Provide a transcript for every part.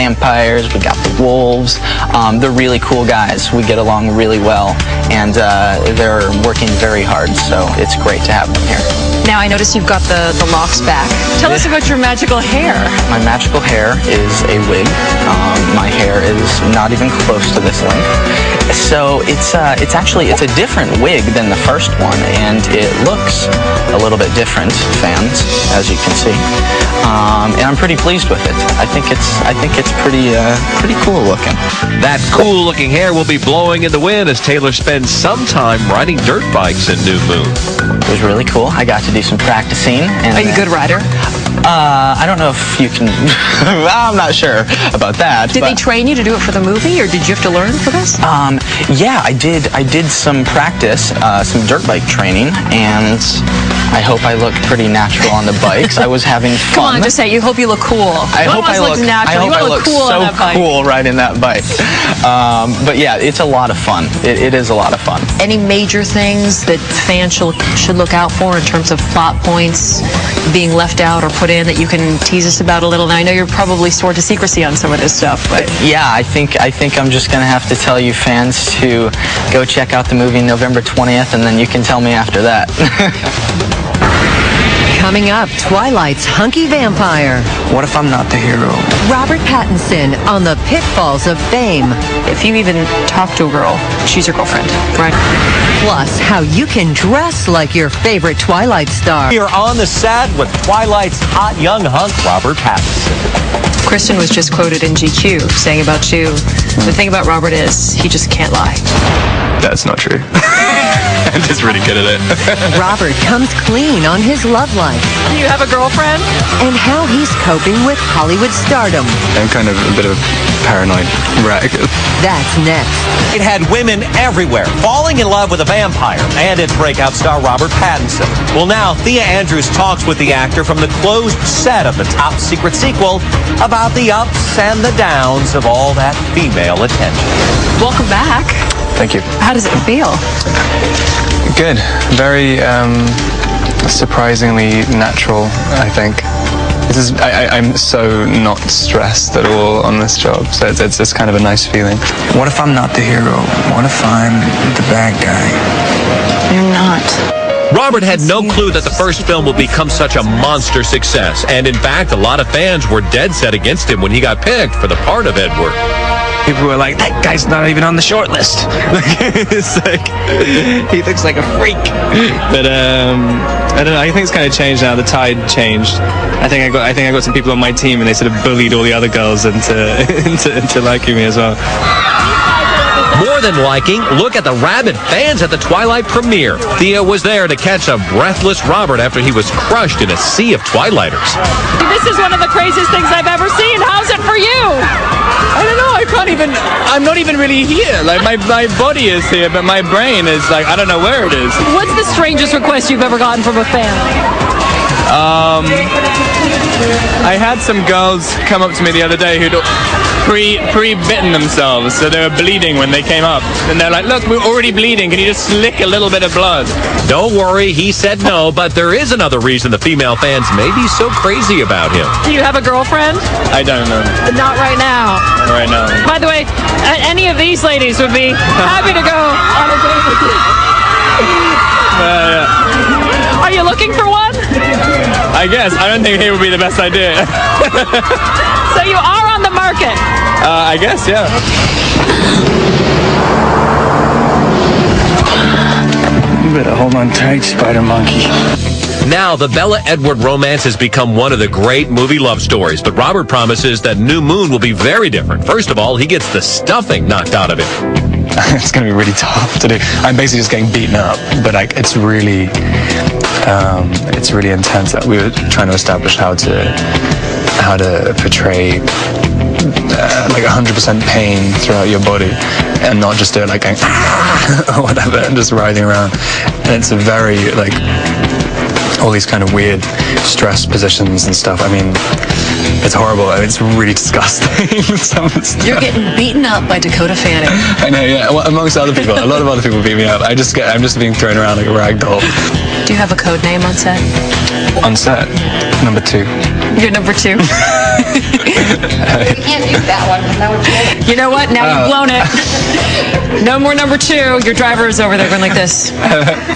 vampires, we got the wolves. They're really cool guys. We get along really well, and they're working very hard, so it's great to have them here. Now I notice you've got the locks back. Tell us about your magical hair. My magical hair is a wig. My hair is not even close to this length. So it's a different wig than the first one, and it looks a little bit different, fans, as you can see. And I'm pretty pleased with it. I think it's pretty cool looking. That cool looking hair will be blowing in the wind as Taylor spends some time riding dirt bikes in New Moon. It was really cool. I got to do some practicing. And, are you a good rider? I don't know if you can. I'm not sure about that. Did they train you to do it for the movie, or did you have to learn for this? Yeah, I did. I did some practice, some dirt bike training, and I hope I look pretty natural on the bikes. I was having fun. Come on, just say you hope you look cool. I hope I look cool so cool riding that bike. But yeah, it's a lot of fun. It is a lot of fun. Any major things that fans should look out for in terms of plot points being left out or put in that you can tease us about a little? Now I know you're probably sworn to secrecy on some of this stuff, but yeah, I think I'm just gonna have to tell you fans to go check out the movie November 20th, and then you can tell me after that. Coming up, Twilight's hunky vampire. What if I'm not the hero? Robert Pattinson on the pitfalls of fame. if you even talk to a girl, she's your girlfriend, right? Plus, how you can dress like your favorite Twilight star. We are on the set with Twilight's hot young hunk, Robert Pattinson. Kristen was just quoted in GQ saying about you, the thing about Robert is he just can't lie. That's not true. I'm just really good at it. Robert comes clean on his love life. Do you have a girlfriend? And how he's coping with Hollywood stardom. I'm kind of a bit of a paranoid wreck. That's next. It had women everywhere falling in love with a vampire and its breakout star Robert Pattinson. Well, now Thea Andrews talks with the actor from the closed set of the top secret sequel about the ups and the downs of all that female attention. Welcome back. Thank you. How does it feel? Good. Very surprisingly natural, I think. I'm so not stressed at all on this job, so it's just kind of a nice feeling. What if I'm not the hero? What if I'm the bad guy? You're not. Robert had no clue that the first film would become such a monster success, and in fact, a lot of fans were dead set against him when he got picked for the part of Edward. People were like, that guy's not even on the short list. It's like, he looks like a freak. But I don't know, I think it's kind of changed now. The tide changed. I think I got some people on my team and they sort of bullied all the other girls into liking me as well. More than liking, look at the rabid fans at the Twilight premiere. Thea was there to catch a breathless Robert after he was crushed in a sea of Twilighters. This is one of the craziest things I've ever seen. How's it for you? I don't know, I'm not even really here. Like, my body is here, but my brain is like, I don't know where it is. What's the strangest request you've ever gotten from a fan? I had some girls come up to me the other day who'd pre-bitten themselves, so they were bleeding when they came up. And they're like, look, we're already bleeding, can you just lick a little bit of blood? Don't worry, he said no, but there is another reason the female fans may be so crazy about him. Do you have a girlfriend? I don't know. Not right now. Not right now. By the way, any of these ladies would be happy to go on a date with you. Yeah. Are you looking for one? I guess. I don't think he would be the best idea. So you are on the market? I guess, yeah. You better hold on tight, Spider Monkey. Now, the Bella-Edward romance has become one of the great movie love stories, but Robert promises that New Moon will be very different. First of all, he gets the stuffing knocked out of him. It's going to be really tough to do. I'm basically just getting beaten up, but it's really intense. We were trying to establish how to portray like 100% pain throughout your body, and not just do it like going or whatever, and just writhing around. And it's a very all these kind of weird stress positions and stuff. I mean, it's horrible. I mean, it's really disgusting. You're getting beaten up by Dakota Fanning. I know, yeah. Well, amongst other people, a lot of other people beat me up. I'm just being thrown around like a rag doll. Do you have a code name on set? On set, number 2. You're number 2. You can't use that one. You know what? Now you've blown it. No more number 2. Your driver is over there going like this.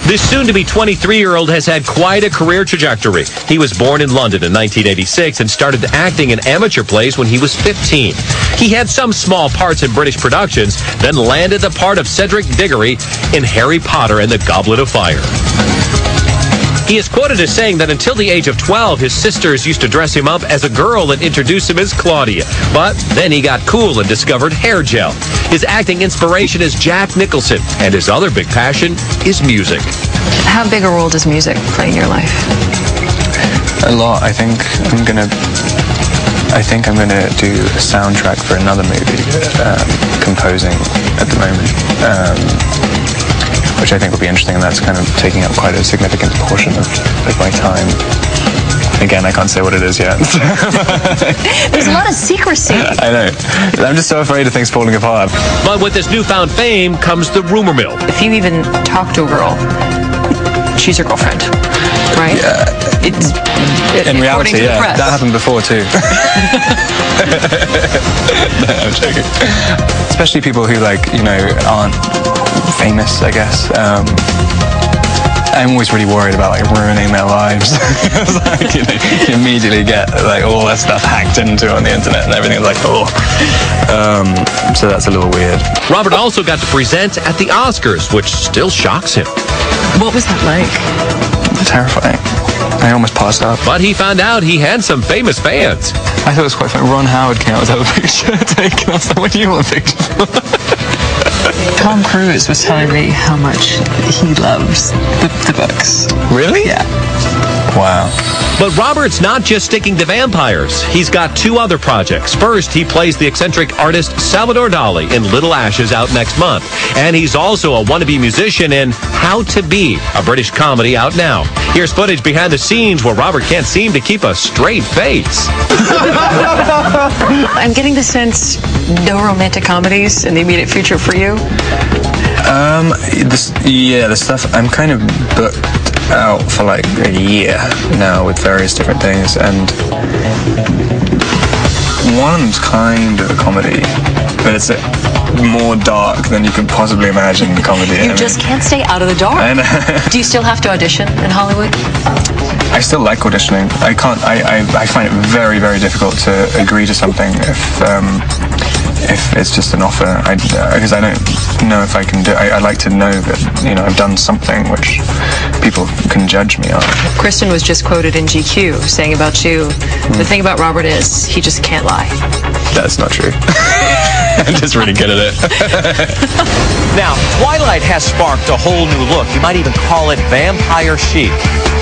This soon-to-be 23-year-old has had quite a career trajectory. He was born in London in 1986 and started acting in amateur plays when he was 15. He had some small parts in British productions, then landed the part of Cedric Diggory in Harry Potter and the Goblet of Fire. He is quoted as saying that until the age of 12, his sisters used to dress him up as a girl and introduce him as Claudia. But then he got cool and discovered hair gel. His acting inspiration is Jack Nicholson, and his other big passion is music. How big a role does music play in your life? A lot. I think I'm gonna do a soundtrack for another movie, composing at the moment. Which I think will be interesting, and that's kind of taking up quite a significant portion of my time. Again, I can't say what it is yet. There's a lot of secrecy. I know. I'm just so afraid of things falling apart. But with this newfound fame comes the rumor mill. If you even talk to a girl, she's your girlfriend, right? Yeah. In reality, yeah. That happened before, too. No, I'm joking. Especially people who, aren't famous, I guess. I'm always really worried about ruining their lives. You immediately get all that stuff hacked into on the internet and everything's so that's a little weird. Robert also got to present at the Oscars, which still shocks him. What was that like? Terrifying. I almost passed out. But he found out he had some famous fans. I thought it was quite funny. Ron Howard came out with a picture taken. I was like, what do you want a picture for? Tom Cruise was telling me how much he loves the books. Really? Yeah. Wow. But Robert's not just sticking to vampires. He's got 2 other projects. First, he plays the eccentric artist Salvador Dali in Little Ashes out next month. And he's also a wannabe musician in How to Be, a British comedy out now. Here's footage behind the scenes where Robert can't seem to keep a straight face. I'm getting the sense no romantic comedies in the immediate future for you? The stuff, I'm kind of booked out for a year now with various different things, and one of them's kind of a comedy, but it's more dark than you could possibly imagine in comedy. You just can't stay out of the dark. I know. Do you still have to audition in Hollywood? I still like auditioning. I find it very, very difficult to agree to something if it's just an offer, because I don't know if I can do it. I'd like to know that, I've done something which people can judge me on. Kristen was just quoted in GQ saying about you, the thing about Robert is he just can't lie. That's not true. I'm just really good at it. Now, Twilight has sparked a whole new look. You might even call it vampire chic.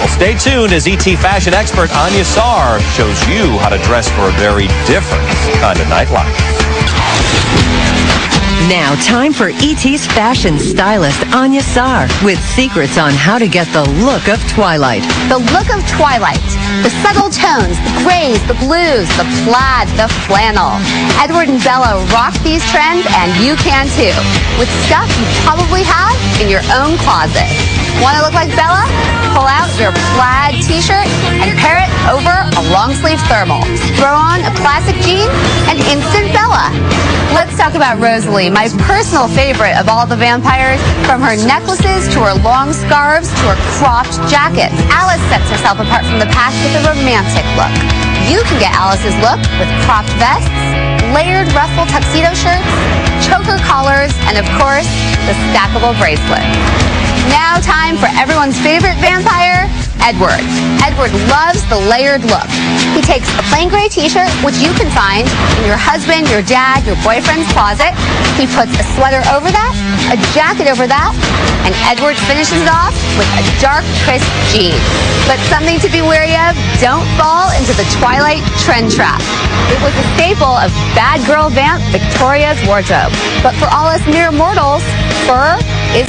Well, stay tuned as ET fashion expert Anya Sarr shows you how to dress for a very different kind of nightlife. Now, time for E.T.'s fashion stylist, Anya Sarr, with secrets on how to get the look of Twilight. The look of Twilight. The subtle tones, the grays, the blues, the plaid, the flannel. Edward and Bella rock these trends, and you can too, with stuff you probably have in your own closet. Want to look like Bella? Pull out your plaid t-shirt and pair it over a long-sleeve thermal. Throw on a classic jean and instant Bella. Let's talk about Rosalie, my personal favorite of all the vampires. From her necklaces to her long scarves to her cropped jackets, Alice sets herself apart from the pack with a romantic look. You can get Alice's look with cropped vests, layered ruffle tuxedo shirts, choker collars, and of course, the stackable bracelet. Now time for everyone's favorite vampire, Edward. Edward loves the layered look. He takes a plain gray t-shirt, which you can find in your husband, your dad, your boyfriend's closet. He puts a sweater over that, a jacket over that, and Edward finishes it off with a dark, crisp jean. But something to be wary of, don't fall into the Twilight trend trap. It was a staple of bad girl vamp Victoria's wardrobe. But for all us mere mortals, fur is